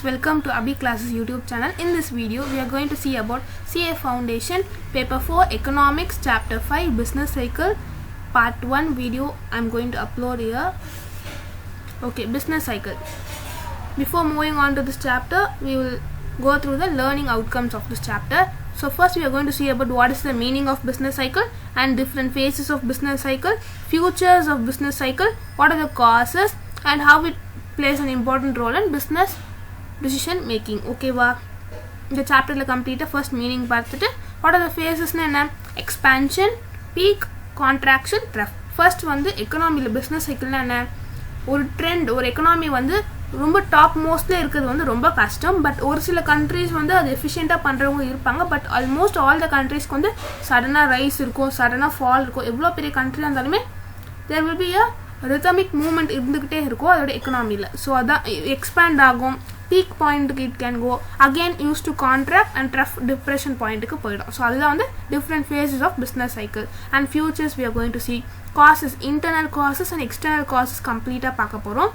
welcome to Abhi Classes YouTube channel. In this video, we are going to see about CA Foundation, Paper 4, Economics, Chapter 5, Business Cycle, Part 1 video I am going to upload here. Okay, Business Cycle. Before moving on to this chapter, we will go through the learning outcomes of this chapter. So first we are going to see about what is the meaning of business cycle and different phases of business cycle, features of business cycle, what are the causes and how it plays an important role in business decision making. Okay va, the chapter la complete first meaning பார்த்துட்டு what are the phases na expansion, peak, contraction, trough. First வந்து economy business cycle na என்ன, ஒரு trend ஒரு economy வந்து ரொம்ப top மோஸ்ட்ல இருக்குது வந்து ரொம்ப கஷ்டம். பட் ஒரு சில கண்ட்ரீஸ் வந்து அது எஃபிஷியண்டா பண்றவங்க இருப்பாங்க. பட் ஆல்மோஸ்ட் ஆல் த கண்ட்ரீஸ்க்கு வந்து சடனா ரைஸ் இருக்கும், சடனா ஃபால் இருக்கும். எவ்வளோ பெரிய கண்ட்ரியா இருந்தாலுமே there will be a rhythmic movement இருந்துகிட்டே இருக்கும் அதோட எக்கனாமியில். ஸோ அதான் எக்ஸ்பேண்ட் ஆகும், பீக் பாயிண்ட்டுக்கு it can go, again use to contract and trough depression பாயிண்ட்டுக்கு போயிடும். ஸோ அதுதான் வந்து different phases of business cycle and futures we are going to see causes, internal causes and external causes கம்ப்ளீட்டாக பார்க்க போகிறோம்.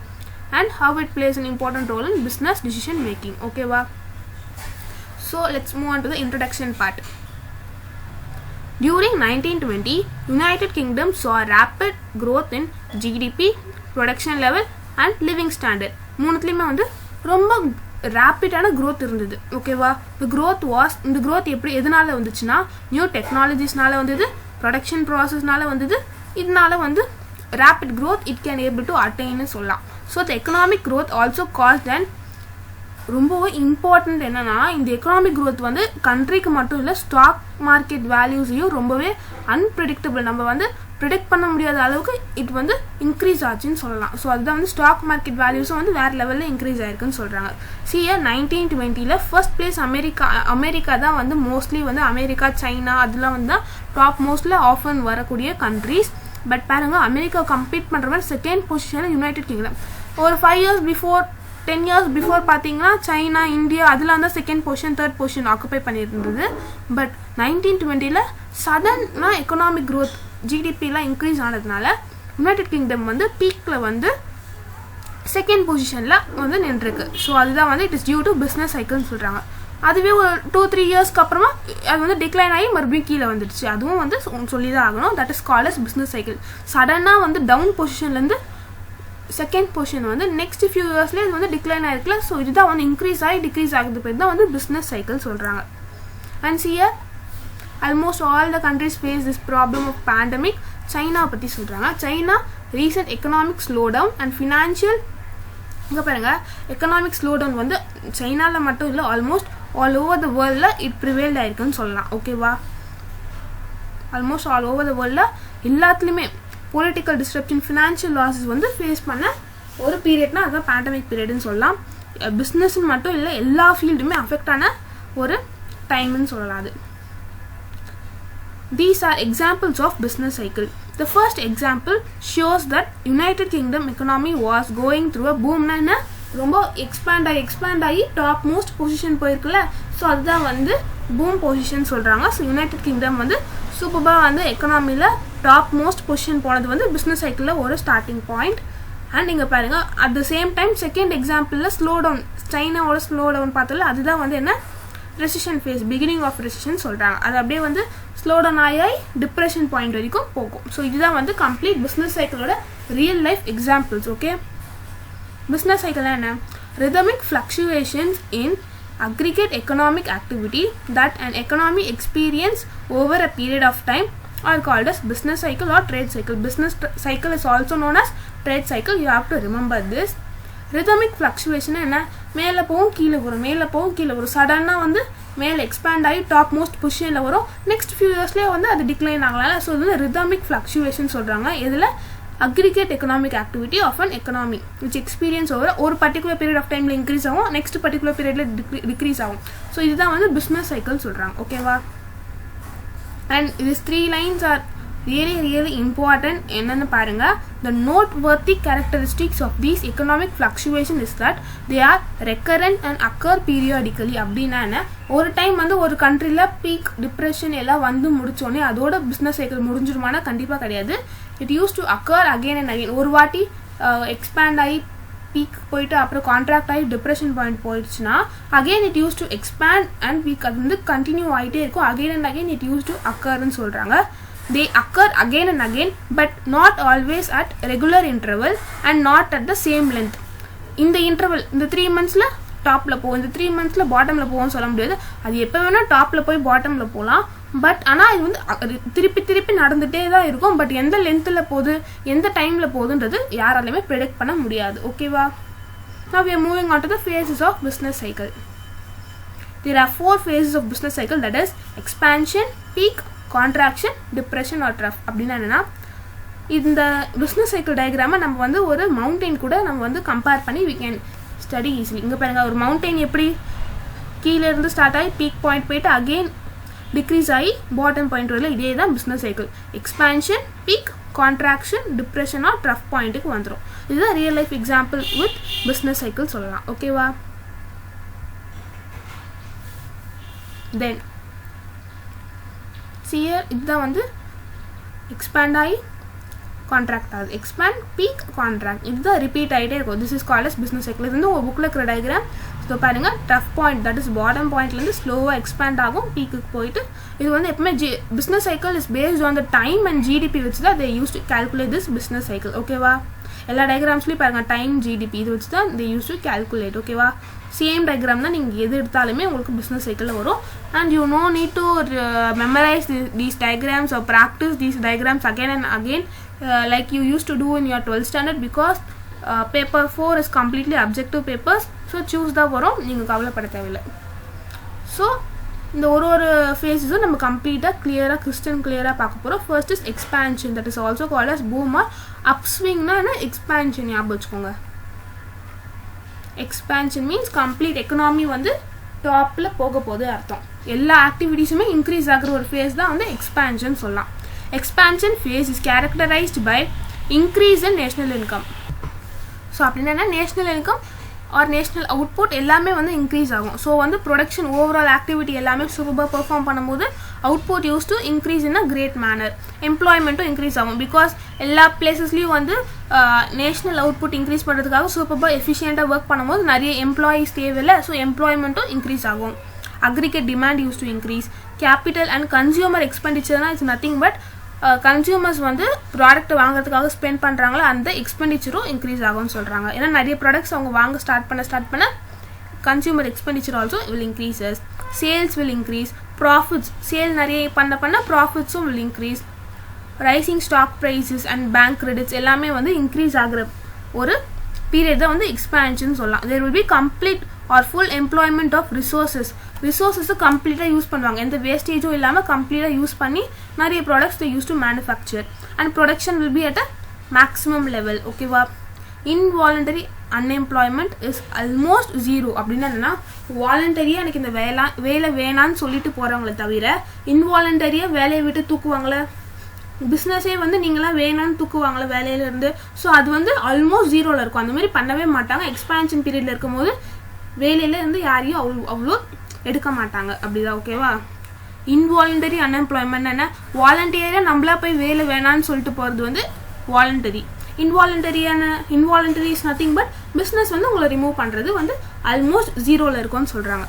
And how it plays an important role in business decision making. Okay va, so let's move on to the introduction part. During 1920, United Kingdom saw rapid growth in GDP, production level and living standard. மூணுத்துலயுமே வந்து ரொம்ப ரேப்பிடான growth இருந்தது. ஓகேவா, the growth was, இந்த growth எப்படி எதனால வந்துச்சுன்னா new டெக்னாலஜிஸ்னால வந்தது, production ப்ராசஸ்னால வந்தது. இதனால வந்து rapid growth it can able to attain னு சொல்லலாம். So the economic growth also caused an ரொம்ப இம்பார்ட்டன்ட் என்னன்னா இந்த எக்கனாமிக் growth வந்து கண்ட்ரிக்கு மட்டும் இல்லை ஸ்டாக் மார்க்கெட் வேல்யூஸையும் ரொம்பவே அன்பிரடிக்டபிள், நம்ம வந்து ப்ரிடிக்ட் பண்ண முடியாத அளவுக்கு இட் வந்து இன்க்ரீஸ் ஆச்சுன்னு சொல்லலாம். ஸோ அதுதான் வந்து ஸ்டாக் மார்க்கெட் வேல்யூஸும் வந்து வேறு லெவலில் இன்க்ரீஸ் ஆயிருக்குன்னு சொல்கிறாங்க. சிஏ 1920 ஃபர்ஸ்ட் பிளேஸ் அமெரிக்கா தான் வந்து மோஸ்ட்லி வந்து அமெரிக்கா, சைனா அதெல்லாம் வந்து தான் டாப் மோஸ்ட்ல ஆஃபன் வரக்கூடிய கண்ட்ரீஸ். பட் பாருங்க அமெரிக்கா கம்பீட் பண்ணுற மாதிரி செகண்ட் பொசிஷனில் யுனைடெட் கிங்டம். ஒரு 5 years பிஃபோர் 10 years பிஃபோர் பார்த்தீங்கன்னா சைனா, இந்தியா அதெல்லாம் தான் second position third position occupy பண்ணியிருந்தது. பட் 1920 சடனாக எக்கனாமிக் க்ரோத் ஜிடிபிலாம் இன்க்ரீஸ் ஆனதுனால யுனைடெட் கிங்டம் வந்து பீக்கில் வந்து செகண்ட் பொசிஷனில் வந்து நின்றுருக்கு. ஸோ அதுதான் வந்து it is due to business சைக்கிள்னு சொல்கிறாங்க. அதுவே ஒரு 2-3 yearsக்கு அப்புறமா அது வந்து டிக்ளைன் ஆகி மறுபடியும் கீழே வந்துடுச்சு. அதுவும் வந்து சொல்லி தான் ஆகணும். That is called as business cycle. சடனாக வந்து டவுன் பொசிஷன்லேருந்து செகண்ட் பொசிஷன் வந்து நெக்ஸ்ட் ஃபியூ இயர்ஸ்லேயே இது வந்து டிக்ளைன் ஆகிருக்கல. ஸோ இதுதான் வந்து இன்க்ரீஸ் ஆகி டிக்ரீஸ் ஆகுது பேர் தான் வந்து பிஸ்னஸ் சைக்கிள் சொல்கிறாங்க. And here almost all the countries face this problem of pandemic. China பற்றி சொல்கிறாங்க. China recent economic slowdown and financial, இங்கே பாருங்கள் எக்கனாமிக் ஸ்லோ டவுன் வந்து சைனாவில் மட்டும் இல்லை ஆல்மோஸ்ட் ஆல் ஓவர் த வேர்ல்டில் இட் ப்ரிவேல்ட் ஆயிருக்குன்னு சொல்லலாம். ஓகேவா, ஆல்மோஸ்ட் ஆல் ஓவர் த வேர்ல்டில் எல்லாத்துலேயுமே பொலிட்டிக்கல் டிஸ்ட்ரப்ஷன், ஃபினான்ஷியல் லாஸஸ் வந்து ஃபேஸ் பண்ண ஒரு பீரியட்னா அதுதான் பேண்டமிக் பீரியட்னு சொல்லலாம். பிஸ்னஸ்ன்னு மட்டும் இல்லை எல்லா ஃபீல்டுமே அஃபெக்ட் ஆன ஒரு டைம்னு சொல்லலாம். அது these are examples of business cycle. The first example shows that United Kingdom economy was going through a boom. na ரொம்ப எக்ஸ்பேண்ட் ஆகி டாப் மோஸ்ட் பொசிஷன் போயிருக்குல்ல. ஸோ அதுதான் வந்து பூம் பொசிஷன் சொல்கிறாங்க. ஸோ யுனைடெட் கிங்டம் வந்து சூப்பராக வந்து எக்கனாமியில் டாப் மோஸ்ட் பொசிஷன் போனது வந்து பிஸ்னஸ் சைக்கிளில் ஒரு ஸ்டார்டிங் பாயிண்ட். அண்ட் இங்கே பாருங்கள் at the same time second எக்ஸாம்பிளில் ஸ்லோ டவுன், சைனாவோட ஸ்லோ டவுன் பார்த்தல அதுதான் வந்து என்ன recession phase, beginning of recession சொல்கிறாங்க. அது அப்படியே வந்து ஸ்லோ டவுன் ஆகி டிப்ரெஷன் பாயிண்ட் வரைக்கும் போகும். ஸோ இதுதான் வந்து கம்ப்ளீட் பிஸ்னஸ் சைக்கிளோட real life examples. Okay, business cycle என்ன, rhythmic fluctuations in aggregate economic activity that an economy experience over a period of time are called as business cycle or trade cycle. Business cycle is also known as trade cycle. You have to remember this. rhythmic fluctuation என்ன, மேலே போகும் கீழே வரும், மேலே போகும் கீழே வரும். சடனாக வந்து மேலே எக்ஸ்பேண்ட் ஆகி டாப் மோஸ்ட் பொசிஷனில் வரும். நெக்ஸ்ட் ஃபியூ இயர்ஸ்லேயே வந்து அது டிக்ளைன் ஆகலாம். ஸோ இது வந்து rhythmic fluctuation சொல்கிறாங்க. இதில் aggregate economic activity of an economy which experience over ஒரு particular period of time increase ஆகும், நெக்ஸ்ட் பர்டிகுலர் பீரியட்ல டிக்ரீஸ் ஆகும். ஸோ இதுதான் வந்து பிஸ்னஸ் சைக்கிள் சொல்கிறாங்க. ஓகேவா, and these 3 lines are really important. என்னன்னு பாருங்க, the noteworthy characteristics of these economic fluctuation is that they are recurrent and occur periodically. அப்படின்னா என்ன, ஒரு டைம் வந்து ஒரு கண்ட்ரியில் பீக் டிப்ரெஷன் எல்லாம் வந்து முடிச்சோடனே அதோட பிஸ்னஸ் சைக்கிள் முடிஞ்சிருமானா கண்டிப்பாக கிடையாது. It use to occur again and again. ஒரு வாட்டி எக்ஸ்பேண்ட் ஆகி பீக் போயிட்டு அப்புறம் கான்ட்ராக்ட் ஆகி டிப்ரெஷன் பாயிண்ட் போயிடுச்சுன்னா again it use to expand and peak அது வந்து கண்டினியூ ஆகிட்டே இருக்கும். Again and again it use to அக்கர்ன்னு சொல்கிறாங்க. they occur again and again but not always at regular interval and not at the same length. இந்த interval இந்த 3 monthsல டாப்ல போகும், இந்த 3 monthsல பாட்டம்ல போகும்னு சொல்ல முடியாது. அது எப்போ வேணா டாப்ல போய் பாட்டம்ல போகலாம். பட் ஆனால் இது வந்து திருப்பி திருப்பி நடந்துகிட்டே தான் இருக்கும். பட் எந்த லென்த்தில் போகுது எந்த டைமில் போகுதுன்றது யாராலையுமே ப்ரெடிக்ட் பண்ண முடியாது. ஓகேவா? Now we are moving on to the phases of business cycle. There are 4 phases of business cycle, that is expansion, peak, contraction, depression or trough. அப்படின்னா என்னன்னா இந்த பிஸ்னஸ் சைக்கிள் டயக்ராமை நம்ம வந்து ஒரு மவுண்டெயின் கூட நம்ம வந்து கம்பேர் பண்ணி we can study easily. இங்கே பாருங்க, ஒரு மவுண்டெயின் எப்படி கீழே இருந்து ஸ்டார்ட் ஆகி பீக் பாயிண்ட் போயிட்டு அகெயின் டிக்ரீஸ் ஆகி பாட்டம் பாயிண்ட் வரல. இதே தான் business cycle. Expansion, peak, contraction, depression R ட்ரஃப் பாயிண்ட்டுக்கு வந்துடும். இதுதான் real life example with business cycle சொல்லலாம். ஓகேவா? தென் சியர் இதுதான் வந்து எக்ஸ்பேண்ட் ஆகி கான்ட்ராக்ட் ஆகுது. எக்ஸ்பேண்ட், பீக், கான்ட்ராக்ட் இதுதான் ரிப்பீட் ஆகிட்டே இருக்கும். This is called as business cycle. இது வந்து ஒரு புக்கில் இருக்கிற டயக்ராம். ஸோ பாருங்கள், trough point that is bottom பாயிண்ட்லேருந்து ஸ்லோவாக எக்ஸ்பேண்ட் ஆகும், பீக்குக்கு போயிட்டு. இது வந்து எப்பவுமே business cycle is based on the time and GDP வச்சு தான் they use to calculate this business cycle. ஓகேவா? எல்லா டயக்ராம்ஸ்லையும் பாருங்கள், டைம், ஜிடிபி இது வச்சு தான் தே யூஸ் டு கால்குலேட். ஓகேவா? சேம் டயக்ராம் தான் நீங்கள் எது எடுத்தாலுமே உங்களுக்கு பிஸ்னஸ் சைக்கிளில் வரும். And you no need to memorize these diagrams or practice these diagrams again and again like you used to do in your 12th standard because paper 4 is completely objective papers. So choose தான் வரும், நீங்கள் கவலைப்பட தேவையில்லை. So இந்த ஒரு ஃபேஸஸும் நம்ம கம்ப்ளீட்டாக கிளியராக கிறிஸ்டன் கிளியராக பார்க்க போகிறோம். First is expansion, that is also called as boom or அப்ஸ்விங்னா என்ன? எக்ஸ்பான்ஷன் ஞாபகம் வச்சுக்கோங்க. எக்ஸ்பான்ஷன் மீன்ஸ் கம்ப்ளீட் எக்கனாமி வந்து டாப்பில் போக போகுது அர்த்தம். எல்லா ஆக்டிவிட்டீஸுமே இன்க்ரீஸ் ஆகிற ஒரு ஃபேஸ் தான் வந்து எக்ஸ்பான்ஷன் சொல்லலாம். Expansion phase is characterized by increase in national income. So அப்படின்னா national income or national output எல்லாமே வந்து இன்க்ரீஸ் ஆகும். ஸோ வந்து ப்ரொடக்ஷன் ஓவரால் ஆக்டிவிட்டி எல்லாமே சூப்பராக பெர்ஃபார்ம் பண்ணும்போது output use to increase in a great manner. எம்ப்ளாய்மெண்ட்டும் இன்க்ரீஸ் ஆகும். பிகாஸ் எல்லா பிளேசஸ்லையும் வந்து நேஷ்னல் அவுட்புட் இன்க்ரீஸ் பண்ணுறதுக்காக சூப்பராக எஃபிஷியண்ட்டாக ஒர்க் பண்ணும்போது நிறைய எம்ப்ளாயீஸ் தேவையில்லை. ஸோ எம்ப்ளாய்மெண்ட்டும் இன்க்ரீஸ் ஆகும். Aggregate demand used to increase. Capital and consumer expenditure is nothing but consumers வந்து ப்ராடக்ட் வாங்குறதுக்காக ஸ்பெண்ட் பண்ணுறாங்களோ அந்த எக்ஸ்பெண்டிச்சரும் இன்க்ரீஸ் ஆகும்னு சொல்கிறாங்க. ஏன்னா நிறைய ப்ராடக்ட்ஸ் அவங்க வாங்க ஸ்டார்ட் பண்ண consumer expenditure also will increases. Sales will increase. Profits sale நிறைய பண்ண ப்ராஃபிட்ஸும் will increase. Rising stock prices and bank credits எல்லாமே வந்து இன்க்ரீஸ் ஆகிற ஒரு பீரியட் தான் வந்து எக்ஸ்பான்ஷன் சொல்லலாம். There will be complete or full employment of ரிசோர்ஸஸை கம்ப்ளீட்டாக யூஸ் பண்ணுவாங்க. எந்த வேஸ்டேஜும் இல்லாமல் கம்ப்ளீட்டாக யூஸ் பண்ணி நிறைய products they use to manufacture and production will be at a maximum level. ஓகேவா? Involuntary unemployment is almost zero. அப்படின்னா என்னன்னா, வாலண்டரியாக எனக்கு இந்த வேலை வேணான்னு சொல்லிட்டு போகிறவங்கள தவிர இன்வாலண்டரியாக வேலையை விட்டு தூக்குவாங்களே, பிஸ்னஸே வந்து நீங்களாம் வேணான்னு தூக்குவாங்களே வேலையிலேருந்து. ஸோ அது வந்து ஆல்மோஸ்ட் ஜீரோவில் இருக்கும். அந்த மாதிரி பண்ணவே மாட்டாங்க. எக்ஸ்பான்ஷன் பீரியடில் இருக்கும்போது வேலையிலேருந்து யாரையும் அவ்வளோ எடுக்க மாட்டாங்க. அப்படிதான். ஓகேவா? இன்வாலண்டரி அன்எம்ப்ளாய்மெண்ட் என்ன? வாலண்டியராக நம்மளா போய் வேலை வேணான்னு சொல்லிட்டு போகிறது வந்து voluntary. Involuntary is nothing but business வந்து உங்களை ரிமூவ் பண்ணுறது வந்து ஆல்மோஸ்ட் ஜீரோவில் இருக்கும்னு சொல்கிறாங்க.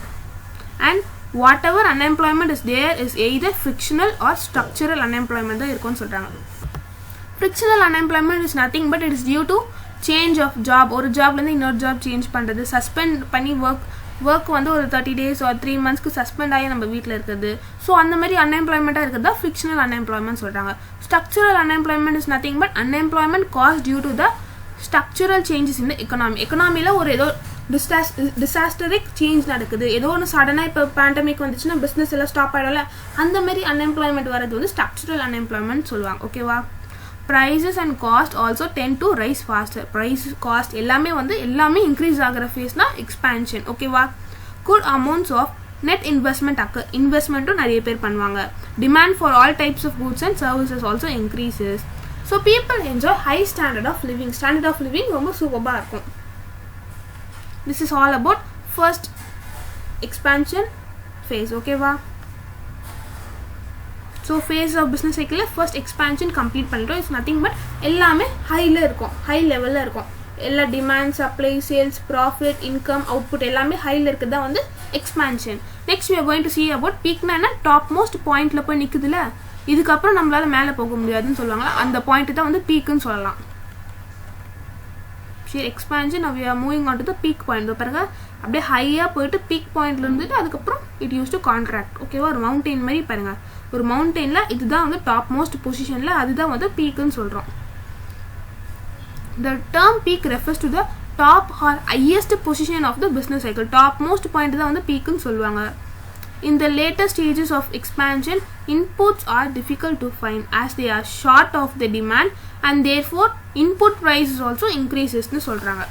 And whatever unemployment is there is either frictional or structural unemployment தான் இருக்கும்னு சொல்கிறாங்க. Frictional unemployment is nothing but it is due to change of job. ஒரு ஜாப்லேருந்து இன்னொரு ஜாப் சேஞ்ச் பண்ணுறது, சஸ்பெண்ட் பண்ணி ஒர்க் வந்து ஒரு 30 days or 3 monthsக்கு சஸ்பெண்ட் ஆகி நம்ம வீட்டில் இருக்கிறது. ஸோ அந்த மாதிரி அன்எம்ப்ளாய்மெண்ட்டாக இருக்கிறது தான் ஃபிக்ஷனல் அன்எம்ப்ளாய்மெண்ட் சொல்கிறாங்க. Structural unemployment is nothing but unemployment caused due to the structural changes in the எக்கனாமியில் ஒரு ஏதோ டிசாஸ்டரிக் சேஞ்ச் நடக்குது. ஏதோ ஒன்று சடனாக இப்போ பேண்டமிக் வந்துச்சுன்னா பிஸ்னஸ் எல்லாம் ஸ்டாப் ஆகிடல, அந்த மாதிரி அன்எம்ப்ளாய்மெண்ட் வரது வந்து ஸ்ட்ரக்சரல் அன்எம்ப்ளாய்மெண்ட் சொல்லுவாங்க. ஓகேவா? prices and cost also tend to rise faster. price cost எல்லாமே இன்க்ரீஸ் ஆகிற ஃபேஸ்னா எக்ஸ்பான்ஷன். ஓகேவா? good amounts of net investment occur. இன்வெஸ்ட்மெண்ட்டும் நிறைய பேர் பண்ணுவாங்க. demand for all types of goods and services also increases. so people enjoy high standard of living ரொம்ப சூப்பராக இருக்கும். this is all about first expansion phase. ஓகேவா? So face of business சைக்கிளில் first expansion complete பண்ணிட்டோம். It's nothing but எல்லாமே high லெவலில் இருக்கும். எல்லா demand supply sales profit income output எல்லாமே ஹையில் இருக்குது தான் வந்து expansion. Next we are going to see about பீக்னா என்ன, டாப் மோஸ்ட் பாயிண்ட்ல போய் நிற்குதுல, இதுக்கப்புறம் நம்மளால மேலே போக முடியாதுன்னு சொல்லுவாங்க, அந்த பாயிண்ட் தான் வந்து பீக்குன்னு சொல்லலாம். சரி, expansion we are moving on to the peak point. பாருங்க அப்படியே ஹையாக போயிட்டு பீக் பாயிண்ட்ல இருந்துட்டு அதுக்கப்புறம் இட் யூஸ் டு கான்ட்ராக்ட். ஓகேவா, ஒரு மவுண்டெயின் மாதிரி பாருங்க, ஒரு மவுண்டெயினில் இதுதான் வந்து டாப் மோஸ்ட் பொசிஷனில் அதுதான் வந்து பீக்குன்னு சொல்கிறோம். The term peak refers to the top or highest position of the business cycle. Top most point தான் வந்து peakன்னு சொல்லுவாங்க. In the later stages of expansion, inputs are difficult to find as they are short of the demand and therefore input prices also increases னு சொல்றாங்க.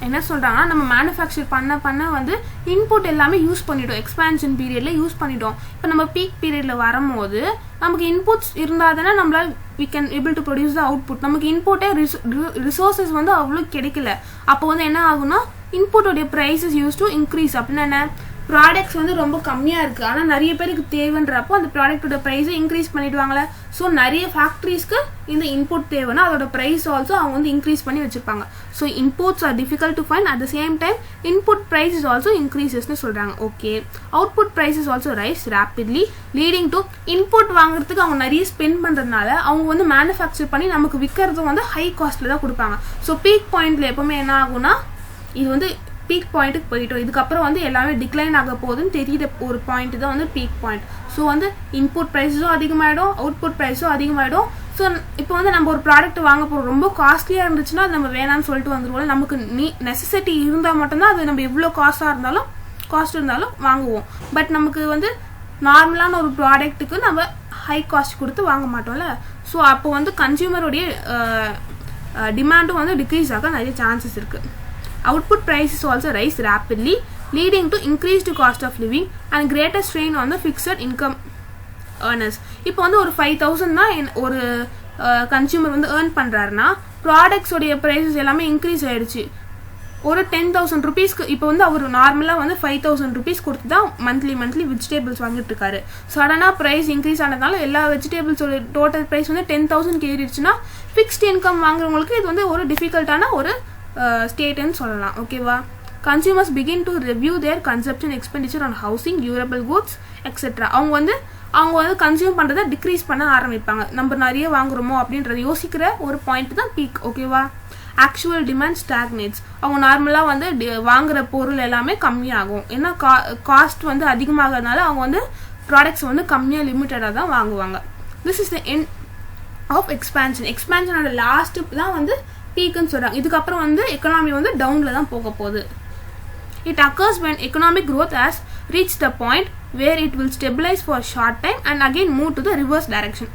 என்ன சொல்றாங்கன்னா, நம்ம manufacture பண்ண வந்து இன்புட் எல்லாமே யூஸ் பண்ணிட்டோம், எக்ஸ்பான்ஷன் பீரியட்ல யூஸ் பண்ணிட்டோம். இப்போ நம்ம பீக் பீரியட்ல வரும்போது நமக்கு இன்புட்ஸ் இருந்தால் தானே நம்மளால் we can able to produce the output. நமக்கு இன்புட்டே ரிசோர்ஸஸ் வந்து அவ்வளோ கிடைக்கல. அப்போ வந்து என்ன ஆகும்னா இன்புட்டோடைய ப்ரைஸஸ் யூஸ் டு இன்க்ரீஸ். அப்படின்னா என்ன, ப்ராடக்ட்ஸ் வந்து ரொம்ப கம்மியாக இருக்குது ஆனால் நிறைய பேருக்கு தேவைன்றப்போ அந்த ப்ராடக்டோட ப்ரைஸை இன்க்ரீஸ் பண்ணிடுவாங்களே. ஸோ நிறைய ஃபேக்ட்ரிஸ்க்கு இந்த இன்புட் தேவைன்னா அதோட ப்ரைஸ் ஆல்சோ அவங்க வந்து இன்க்ரீஸ் பண்ணி வச்சுருப்பாங்க. So inputs are difficult to find, at the same time input price is also இன்க்ரீசஸ்னு சொல்கிறாங்க. Okay, output price is also rise rapidly leading to input வாங்குறதுக்கு அவங்க நிறைய ஸ்பெண்ட் பண்ணுறதுனால அவங்க வந்து மேனுஃபேக்சர் பண்ணி நமக்கு விற்கிறது வந்து ஹை காஸ்ட்டில் தான் கொடுப்பாங்க. ஸோ பீக் பாயிண்டில் எப்போவுமே என்ன ஆகும்னா, இது வந்து பீக் பாயிண்ட்டுக்கு போயிட்டோம், இதுக்கப்புறம் வந்து எல்லாமே டிக்ளைன் ஆக போகுதுன்னு தெரியுற ஒரு பாயிண்ட் தான் வந்து பீக் பாயிண்ட். ஸோ வந்து இன்புட் ப்ரைஸஸும் அதிகமாகிடும், அவுட்புட் ப்ரைஸும் அதிகமாகிடும். ஸோ இப்போ வந்து நம்ம ஒரு ப்ராடக்ட் வாங்க போகிறோம், ரொம்ப காஸ்ட்லியாக இருந்துச்சுன்னா அது நம்ம வேணான்னு சொல்லிட்டு வந்துடுவோம். நமக்கு நெசசிட்டி இருந்தால் மட்டும்தான் அது நம்ம எவ்வளோ காஸ்ட் இருந்தாலும் வாங்குவோம். பட் நமக்கு வந்து நார்மலான ஒரு ப்ராடக்ட்டுக்கு நம்ம ஹை காஸ்ட் கொடுத்து வாங்க மாட்டோம்ல. ஸோ அப்போ வந்து கன்சியூமருடைய டிமாண்டும் வந்து டிக்ரீஸ் ஆக நிறைய சான்சஸ் இருக்குது. Output prices also rise rapidly, leading to increased cost of living and greater strain on the fixed income earners. இப்போ வந்து ஒரு 5,000 தான் ஒரு கன்சியூமர் வந்து ஏர்ன் பண்ணுறாருன்னா ப்ராடக்ட்ஸோடைய ப்ரைஸஸ் எல்லாமே இன்க்ரீஸ் ஆகிடுச்சு. ஒரு 10,000 ருபீஸ்க்கு இப்போ வந்து அவர் நார்மலாக வந்து 5,000 ருபீஸ் கொடுத்து தான் மந்த்லி வெஜிடபிள்ஸ் வாங்கிட்டு இருக்காரு. சடனாக ப்ரைஸ் இன்க்ரீஸ் ஆனதுனால எல்லா வெஜிடபிள்ஸோட டோட்டல் ப்ரைஸ் வந்து 10,000 ஏறிடுச்சுன்னா ஃபிக்ஸ்ட் இன்கம் வாங்குறவங்களுக்கு இது வந்து ஒரு டிஃபிகல்ட்டான ஒரு ஸ்டேட்னு சொல்லலாம். ஓகேவா, consumers begin to review their consumption expenditure on housing, durable goods etcetera. அவங்க வந்து கன்சியூம் பண்ணுறதை டிக்ரீஸ் பண்ண ஆரம்பிப்பாங்க. நம்ம நிறைய வாங்குறோமோ அப்படின்றத யோசிக்கிற ஒரு பாயிண்ட் தான் பீக். ஓகேவா, ஆக்சுவல் டிமாண்ட் ஸ்டாக்னேட்ஸ். அவங்க நார்மலாக வந்து வாங்குற பொருள் எல்லாமே கம்மியாகும். ஏன்னா காஸ்ட் வந்து அதிகமாகிறதுனால அவங்க வந்து ப்ராடக்ட்ஸ் வந்து கம்மியாக லிமிட்டடாக தான் வாங்குவாங்க. This is the end of expansion. எக்ஸ்பான்ஷனோட லாஸ்ட்டு தான் வந்து பீக்குன்னு சொல்கிறாங்க. இதுக்கப்புறம் வந்து எக்கனாமி வந்து டவுனில் தான் போக போகுது. It occurs when economic growth has reached the point where it will stabilize for a short time and again move to the reverse direction.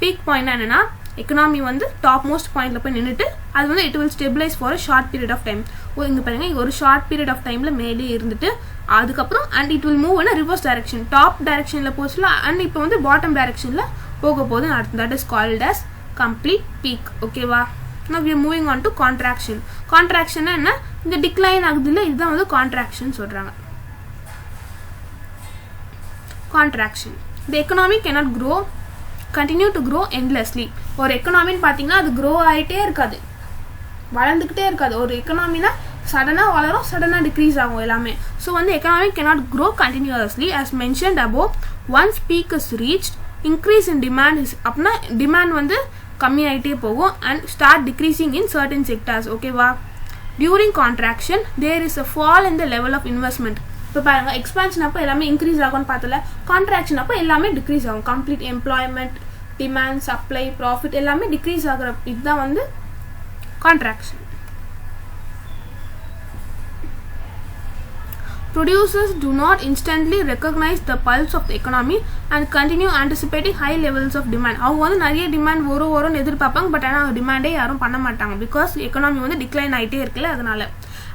Peak point என்னன்னா, எக்கனாமி வந்து டாப் மோஸ்ட் பாயிண்டில் போய் நின்றுட்டு அது வந்து it will stabilize for a short period of time. இங்கே பாருங்க, இங்கே ஒரு ஷார்ட் பீரியட் ஆஃப் டைமில் மேலே இருந்துட்டு அதுக்கப்புறம் and it will move in reverse direction. Top டைரக்ஷனில் போச்சுல அண்ட் இப்போ வந்து பாட்டம் டைரக்ஷனில் போக போகுது. That is called as complete peak. ஓகேவா, now we are moving on to contraction. Contraction என்ன, இந்த டிக்ளைன் ஆகுதுல்ல, இதுதான் வந்து கான்ட்ராக்ஷன் சொல்றாங்க. Contraction. The economy cannot continue to grow endlessly. ஒரு எக்கனாமின்னு பார்த்தீங்கன்னா அது க்ரோ ஆகிட்டே இருக்காது, வளர்ந்துக்கிட்டே இருக்காது. ஒரு எக்கனாமினா சடனாக வளரும், சடனாக டிக்ரீஸ் ஆகும் எல்லாமே. ஸோ வந்து economy cannot grow continuously as mentioned above. Once peak is reached, increase in demand is அப்படின்னா டிமாண்ட் வந்து கம்மியாயிட்டே போகும் and start decreasing in certain sectors. ஓகேவா, during contraction there is a fall in the level of investment. இப்போ பாருங்க, expansion அப்போ எல்லாமே increase ஆகும்னு பார்த்தல, கான்ட்ராக்ஷன் அப்போ எல்லாமே டிக்ரீஸ் ஆகும். Complete employment, demand, supply, profit எல்லாமே டிக்ரீஸ் ஆகிற இதுதான் வந்து contraction. Producers do not instantly recognize the pulse of the economy and continue anticipating high levels of demand. அவங்க வந்து நிறைய டிமாண்ட் வரும்னு எதிர்பார்ப்பாங்க, பட் ஆனால் டிமாண்டே யாரும் பண்ண மாட்டாங்க. பிகாஸ் எக்கனாமி வந்து டிக்ளைன் ஆகிட்டே இருக்குல்ல, அதனால.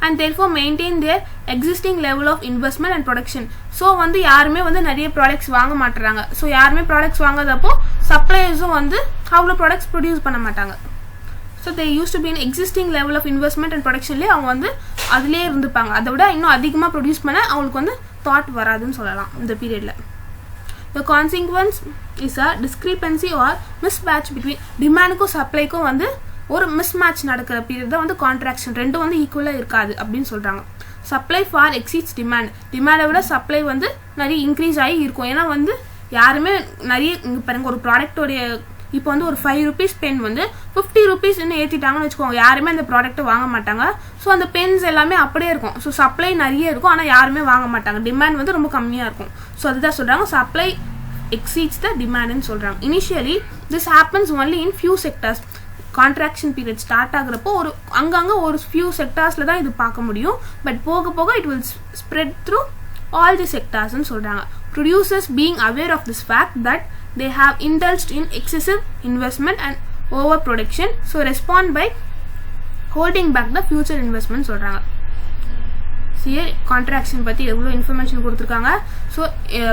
And therefore maintain their existing level of investment and production. So வந்து யாருமே வந்து நிறைய ப்ராடக்ட்ஸ் வாங்க மாட்டுறாங்க. ஸோ யாருமே ப்ராடக்ட்ஸ் வாங்காதப்போ சப்ளையர்ஸும் வந்து அவ்வளோ ப்ராடக்ட்ஸ் ப்ரொடியூஸ் பண்ண மாட்டாங்க. So they used to be an existing level of investment and productionலேயே அவங்க வந்து அதிலே இருந்துப்பாங்க. அதை விட இன்னும் அதிகமாக ப்ரொடியூஸ் பண்ண அவங்களுக்கு வந்து தாட் வராதுன்னு சொல்லலாம் இந்த பீரியடில். The consequence is a discrepancy or mismatch between டிமாண்டுக்கும் சப்ளைக்கும் வந்து ஒரு மிஸ்மேட்ச் நடக்கிற பீரியட் தான் வந்து கான்ட்ராக்ஷன். ரெண்டும் வந்து ஈக்குவலாக இருக்காது அப்படின்னு சொல்கிறாங்க. சப்ளை ஃபார் எக்ஸீட்ஸ் டிமாண்ட், டிமாண்டை விட சப்ளை வந்து நிறைய இன்க்ரீஸ் ஆகி இருக்கும். ஏன்னா வந்து யாருமே நிறைய இங்கே பாருங்க, ஒரு ப்ராடக்டோடைய இப்போ வந்து ஒரு 5 rupees பென் வந்து 50 rupees இன்னும் ஏற்றிட்டாங்கன்னு வச்சுக்கோங்க, யாருமே அந்த ப்ராடக்ட்டை வாங்க மாட்டாங்க. ஸோ அந்த பென்ஸ் எல்லாமே அப்படியே இருக்கும். ஸோ சப்ளை நிறைய இருக்கும், ஆனால் யாருமே வாங்க மாட்டாங்க. டிமாண்ட் வந்து ரொம்ப கம்மியாக இருக்கும். ஸோ அதுதான் சொல்கிறாங்க சப்ளை exceeds the demand ன்னு சொல்கிறாங்க. Initially this happens only in few sectors. Contraction period start ஆகுறப்போ ஒரு அங்கங்கே ஒரு ஃபியூ செக்டார்ஸில் தான் இது பார்க்க முடியும். பட் போக போக it will spread through all the செக்டார்ஸ்ன்னு சொல்கிறாங்க. Producers being aware of this fact that they have indulged in excessive investment and overproduction, so respond by holding back the future investment சொல்றாங்க. CA contraction பற்றி எவ்வளோ information கொடுத்துருக்காங்க. So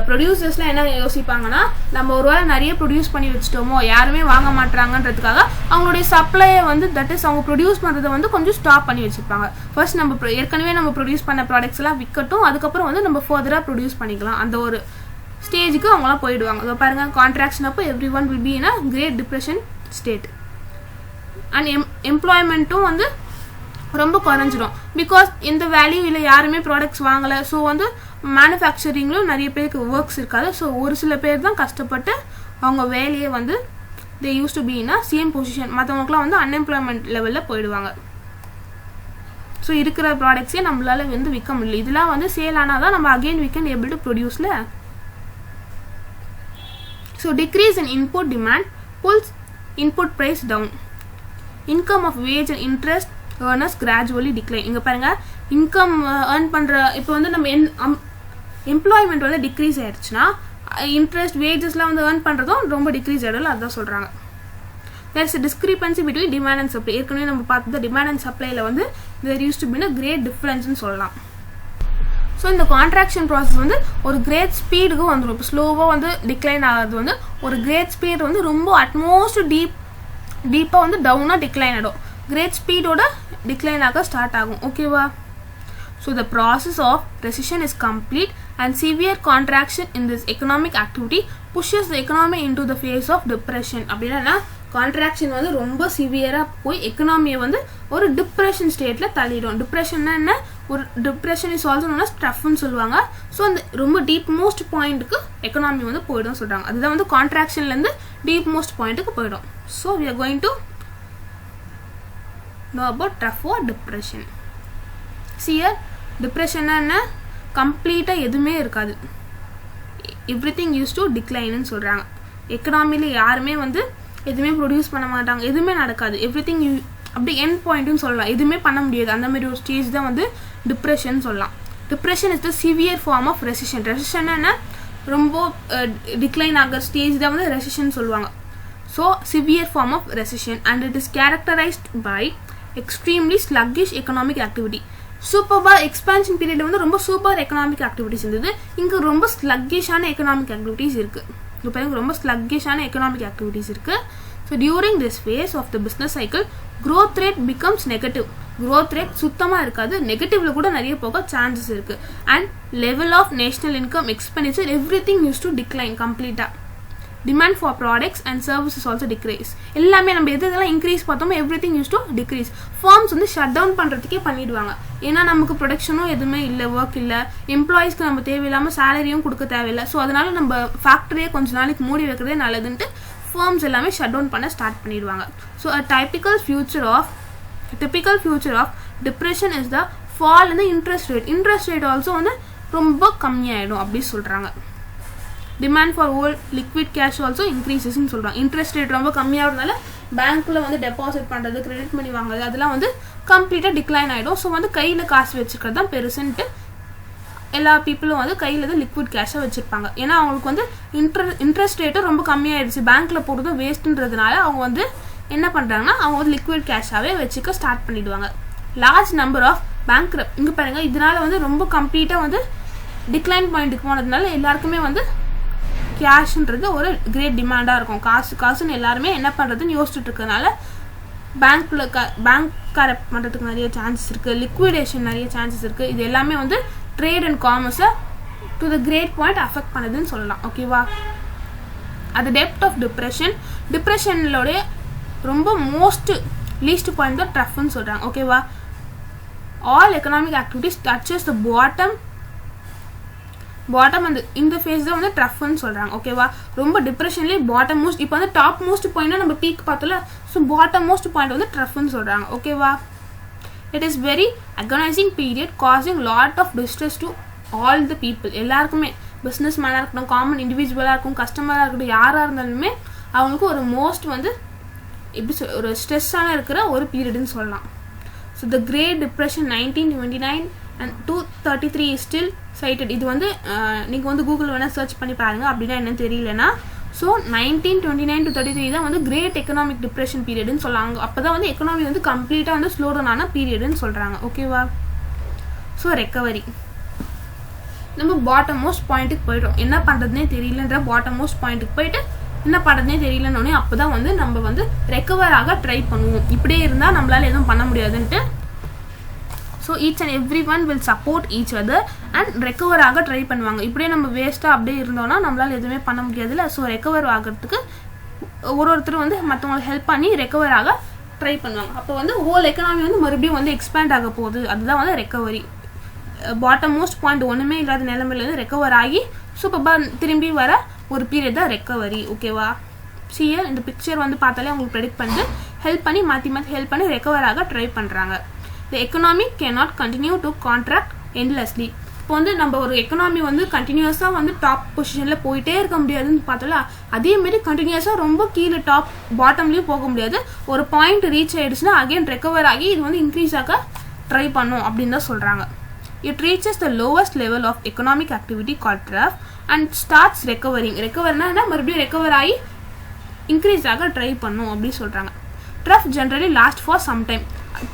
ப்ரொடியூசர்ஸ்லாம் என்ன யோசிப்பாங்கன்னா, நம்ம ஒரு வேளை நிறைய ப்ரொடியூஸ் பண்ணி வச்சுட்டோமோ, யாருமே வாங்க மாட்டாங்கன்றதுக்காக அவங்களுடைய சப்ளையை வந்து தட் இஸ் அவங்க ப்ரொடியூஸ் பண்ணுறதை வந்து கொஞ்சம் ஸ்டாப் பண்ணி வச்சுருப்பாங்க. ஃபர்ஸ்ட் நம்ம ஏற்கனவே நம்ம ப்ரொடியூஸ் பண்ண ப்ராடக்ட்ஸ் எல்லாம் விற்கட்டும், அதுக்கப்புறம் வந்து நம்ம ஃபர்தராக ப்ரொடியூஸ் பண்ணிக்கலாம். அந்த ஒரு ஸ்டேஜுக்கு அவங்களாம் போயிடுவாங்க. அதை பாருங்கள், கான்ட்ராக்ஷன் அப்போ every one will be in a great depression state. And எம்ப்ளாய்மெண்ட்டும் வந்து ரொம்ப குறைஞ்சிரும். பிகாஸ் இந்த வேல்யூ இல்லை, யாருமே ப்ராடக்ட்ஸ் வாங்கலை. ஸோ வந்து மேனுஃபேக்சரிங்லும் நிறைய பேருக்கு ஒர்க்ஸ் இருக்காது. ஸோ ஒரு சில பேர் தான் கஷ்டப்பட்டு அவங்க வேலையை வந்து they use to be in a same position. மற்றவங்களுக்குலாம் வந்து அன்எம்ப்ளாய்மெண்ட் லெவலில் போயிடுவாங்க. ஸோ இருக்கிற ப்ராடக்ட்ஸே நம்மளால வந்து விற்க முடியல. இதெல்லாம் வந்து சேல் ஆனால் தான் நம்ம again we can able to ப்ரொடியூஸில். So decrease in input demand pulls input price down. Income of wage and interest earners gradually decline. இங்கே பாருங்க, இன்கம் ஏர்ன் பண்ணுற இப்போ வந்து நம்ம எம்ப்ளாய்மெண்ட் வந்து டிக்ரீஸ் ஆயிடுச்சுன்னா இன்ட்ரெஸ்ட் வேஜஸ்லாம் வந்து ஏர்ன் பண்ணுறதும் ரொம்ப டிக்ரீஸ் ஆகிடும். அதுதான் சொல்கிறாங்க. there is a discrepancy between demand and supply. ஏற்கனவே நம்ம பார்த்தது டிமாண்ட் அண்ட் சப்ளையில் வந்து there used to be a great difference ன்னு சொல்லலாம். ஸோ இந்த கான்ட்ராக்ஷன் ப்ராசஸ் வந்து ஒரு கிரேட் ஸ்பீடுக்கு வந்துடும். இப்போ ஸ்லோவாக வந்து டிக்ளைன் ஆகிறது வந்து ஒரு கிரேட் ஸ்பீட் வந்து ரொம்ப அட்மோஸ்ட் டீப்பாக வந்து டவுனாக டிக்ளைன் ஆகிடும். கிரேட் ஸ்பீடோட டிக்ளைன் ஆக ஸ்டார்ட் ஆகும். ஓகேவா? So the process of recession is complete and severe contraction in this economic activity pushes the economy into the phase of depression. அப்படின்னா கான்ட்ராக்ஷன் வந்து ரொம்ப சிவியராக போய் எக்கனாமியை வந்து ஒரு டிப்ரெஷன் ஸ்டேட்டில் தள்ளிடும். டிப்ரெஷன்னா என்ன? ஒரு depression is also known as டஃப்னு சொல்லுவாங்க. ஸோ அந்த ரொம்ப டீப் மோஸ்ட் பாயிண்ட்டுக்கு எக்கனாமி வந்து போயிடும் சொல்கிறாங்க. அதுதான் வந்து கான்ட்ராக்ஷன்லேருந்து டீப் மோஸ்ட் பாயிண்ட்டுக்கு போயிடும். So we are going to know about trough or depression. சியர் டிப்ரெஷன்னா என்ன? கம்ப்ளீட்டாக எதுவுமே இருக்காது, எவ்ரி திங் யூஸ் டு டிக்ளைன்னு சொல்கிறாங்க. எக்கனாமியில் யாருமே வந்து எதுவுமே ப்ரொடியூஸ் பண்ண மாட்டாங்க, எதுவுமே நடக்காது, எவ்ரி திங் அப்படி எண்ட் பாயிண்ட்னு சொல்லலாம். எதுவுமே பண்ண முடியாது. அந்த மாதிரி ஒரு ஸ்டேஜ் தான் வந்து டிப்ரெஷன் சொல்லலாம். Depression is the severe form of recession. Recession என்ன? ரொம்ப டிக்ளைன் ஆகிற ஸ்டேஜ் தான் வந்து ரெசிஷன் சொல்லுவாங்க. So severe form of recession and it is characterized by extremely sluggish economic activity. சூப்பராக எக்ஸ்பான்ஷன் பீரியட் வந்து ரொம்ப சூப்பர் எக்கனாமிக் ஆக்டிவிட்டிஸ் இருந்தது. இங்கே ரொம்ப ஸ்லக்கிஷான எக்கனாமிக் ஆக்டிவிட்டிஸ் இருக்குது. இப்போ பாருங்க, ரொம்ப ஸ்லக்கிஷான எக்கனாமிக் ஆக்டிவிட்டிஸ் இருக்குது. So during this phase of the business cycle growth rate becomes negative. growth rate சுத்தமாக இருக்காது, நெகட்டிவில் கூட நிறைய போக சான்சஸ் இருக்குது. And level of national income expenditure every thing use to decline கம்ப்ளீட்டாக. Demand for products and services also decrease. எல்லாமே நம்ம எதெல்லாம் இன்க்ரீஸ் பார்த்தோமோ every thing use to decrease. Firms வந்து ஷட் டவுன் பண்ணுறதுக்கே பண்ணிடுவாங்க. ஏன்னா நமக்கு ப்ரொடக்ஷனும் எதுவுமே இல்லை, ஒர்க் இல்லை, எம்ப்ளாயீஸ்க்கு நம்ம தேவையில்லாமல் சேலரியும் கொடுக்க தேவையில்லை. ஸோ அதனால நம்ம ஃபேக்ட்ரியே கொஞ்ச நாளைக்கு மூடி வைக்கிறதே நல்லதுன்ட்டு ஃபார்ம்ஸ் எல்லாமே ஷட் டவுன் பண்ண ஸ்டார்ட் பண்ணிடுவாங்க. So a typical future of depression is the fall in the interest rate. interest rate also வந்து ரொம்ப கம்மியாயிடும் அப்படி சொல்கிறாங்க. demand for old liquid cash also increases ன்னு சொல்கிறாங்க. இன்ட்ரெஸ்ட் ரேட் ரொம்ப கம்மியாகிறதுனால பேங்க்கில் வந்து டெபாசிட் பண்ணுறது, கிரெடிட் பண்ணி வாங்குறது அதெல்லாம் வந்து கம்ப்ளீட்டாக டிக்ளைன் ஆகிடும். ஸோ வந்து கையில் காசு வச்சுக்கிறது தான் பெருசுன்ட்டு எல்லா பீப்புளும் வந்து கையில் தான் லிக்விட் கேஷாக வச்சுருப்பாங்க. ஏன்னா அவங்களுக்கு வந்து இன்ட்ரெஸ்ட் ரேட்டும் ரொம்ப கம்மியாயிடுச்சு, பேங்க்கில் போடுறதும் வேஸ்ட்டுன்றதுனால அவங்க வந்து என்ன பண்ணுறாங்கன்னா அவங்க வந்து லிக்விட் கேஷாகவே வச்சுக்க ஸ்டார்ட் பண்ணிவிடுவாங்க. Large number of bankrupt. இங்கே பாருங்கள், இதனால் வந்து ரொம்ப கம்ப்ளீட்டாக வந்து டிக்ளைன் பாயிண்ட்டுக்கு போனதுனால எல்லாருக்குமே வந்து கேஷ்ன்றது ஒரு கிரேட் டிமாண்டாக இருக்கும். காசுன்னு எல்லாருமே என்ன பண்ணுறதுன்னு யோசிச்சுட்டு இருக்கிறதுனால பேங்க் கரப்ட் பண்ணுறதுக்கு நிறைய சான்சஸ் இருக்குது, லிக்விடேஷன் நிறைய சான்சஸ் இருக்குது. இது எல்லாமே வந்து ட்ரேட் அண்ட் காமர்ஸை to the great point affect பண்ணுதுன்னு சொல்லலாம். ஓகேவா? அது டெப்த் ஆஃப் டிப்ரெஷன். டிப்ரெஷனோடைய ரொம்ப மோஸ்ட் லீஸ்ட் பாயிண்ட் தான் ட்ரஃப்னு சொல்கிறாங்க. ஓகேவா? All economic activities duchess the bottom அந்த இந்த ஃபேஸ் தான் வந்து ட்ரஃப்னு சொல்கிறாங்க. ஓகேவா? ரொம்ப டிப்ரெஷன்லேயே பாட்டம் மோஸ்ட், இப்போ வந்து டாப் மோஸ்ட் பாயிண்ட்னா நம்ம பீக் பார்த்தோம்ல, ஸோ பாட்டம் மோஸ்ட் பாயிண்ட் வந்து ட்ரஃப்னு சொல்கிறாங்க. ஓகேவா? It is very agonising period causing lot of distress to all the people. எல்லாருக்குமே, பிஸ்னஸ் மேனாக இருக்கட்டும், காமன் இண்டிவிஜுவலாக இருக்கும், கஸ்டமராக இருக்கட்டும், யாராக இருந்தாலுமே அவங்களுக்கு ஒரு மோஸ்ட் வந்து எப்படி ஒரு ஸ்ட்ரெஸ்ஸான இருக்கிற ஒரு பீரியட்னு சொல்லலாம். So the great depression 1929 and 233 is still cited. இது வந்து நீங்கள் வந்து கூகுள் வேணால் சர்ச் பண்ணி பாருங்கள், அப்படின்னா என்னன்னு தெரியலனா. ஸோ 1929 to 33 தான் வந்து கிரேட் எக்கனாமிக் டிப்ரெஷன் பீரியட்னு சொல்லாங்க. அப்போ தான் வந்து எக்கனாமி வந்து கம்ப்ளீட்டாக வந்து ஸ்லோ டவுன் ஆன பீரியட்னு சொல்கிறாங்க. ஓகேவா? ஸோ ரெக்கவரி, நம்ம பாட்டம் மோஸ்ட் பாயிண்ட்டுக்கு போய்ட்டோம், என்ன பண்ணுறதுனே தெரியலன்ற பாட்டம் மோஸ்ட் பாயிண்ட்டுக்கு போயிட்டு என்ன பண்ணுறதுனே தெரியலன்னொடனே அப்போ தான் வந்து நம்ம வந்து ரெக்கவர் ஆக ட்ரை பண்ணுவோம். இப்படியே இருந்தால் நம்மளால் எதுவும் பண்ண முடியாதுன்ட்டு. So each and every one will support each other and recover ஆக ட்ரை பண்ணுவாங்க. இப்படியே நம்ம வேஸ்ட்டாக அப்படியே இருந்தோம்னா நம்மளால் எதுவுமே பண்ண முடியாதுல்ல. ஸோ ரெக்கவர் ஆகிறதுக்கு ஒருத்தர் வந்து மற்றவங்களுக்கு ஹெல்ப் பண்ணி ரெக்கவர் ஆக ட்ரை பண்ணுவாங்க. அப்போ வந்து ஹோல் எக்கனாமி வந்து மறுபடியும் வந்து எக்ஸ்பேண்ட் ஆக போகுது. அதுதான் வந்து ரெக்கவரி. பாட்டம் மோஸ்ட் பாயிண்ட் ஒன்றுமே இல்லாத நிலைமையிலேருந்து ரெக்கவர் ஆகி சூப்பராக திரும்பி வர ஒரு பீரியட் தான் ரெக்கவரி. ஓகேவா? சிஎல் இந்த பிக்சர் வந்து பார்த்தாலே உங்களுக்கு ப்ரெடிக்ட் பண்ணிட்டு ஹெல்ப் பண்ணி மாற்றி ஹெல்ப் பண்ணி ரெக்கவர் ஆக ட்ரை பண்ணுறாங்க. The economy cannot continue to contract endlessly. இப்போ வந்து நம்ம ஒரு எக்கனாமி வந்து கண்டினியூஸாக வந்து டாப் பொசிஷனில் போயிட்டே இருக்க முடியாதுன்னு பார்த்தோம்ல, அதேமாரி கண்டினியூஸாக ரொம்ப கீழே டாப் பாட்டம்லேயும் போக முடியாது. ஒரு பாயிண்ட் ரீச் ஆகிடுச்சுன்னா அகெயின் ரெக்கவர் ஆகி இது வந்து இன்க்ரீஸ் ஆக ட்ரை பண்ணும் அப்படின்னு தான் சொல்கிறாங்க. It reaches the lowest level of economic activity called trough and starts recovering. ரெக்கவர்னா மறுபடியும் ரெக்கவர் ஆகி இன்க்ரீஸ் ஆக ட்ரை பண்ணும் அப்படின்னு சொல்கிறாங்க. Trough generally last for some time.